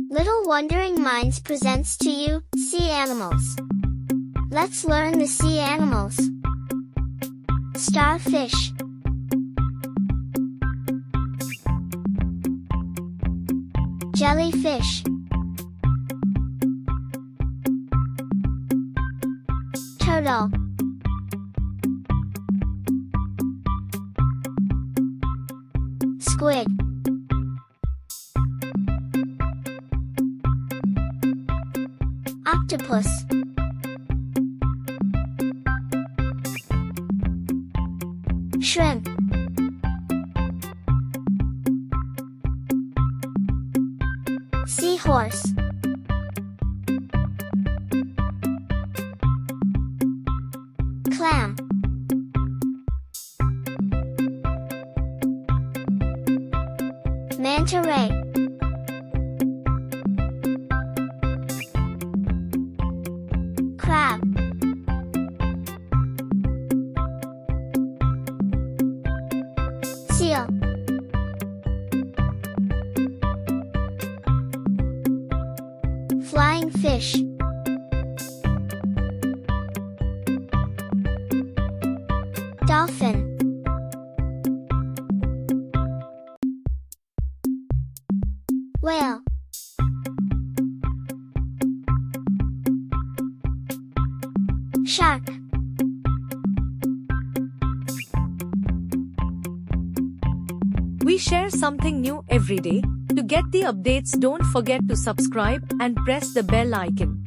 Little Wondering Minds presents to you, Sea Animals. Let's learn the sea animals. Starfish. Jellyfish. Turtle. Squid. Octopus. Shrimp. Seahorse. Clam. Manta ray. Crab. Seal. Flying fish. Dolphin. Whale. Shark. We share something new every day. To get the updates, don't forget to subscribe and press the bell icon.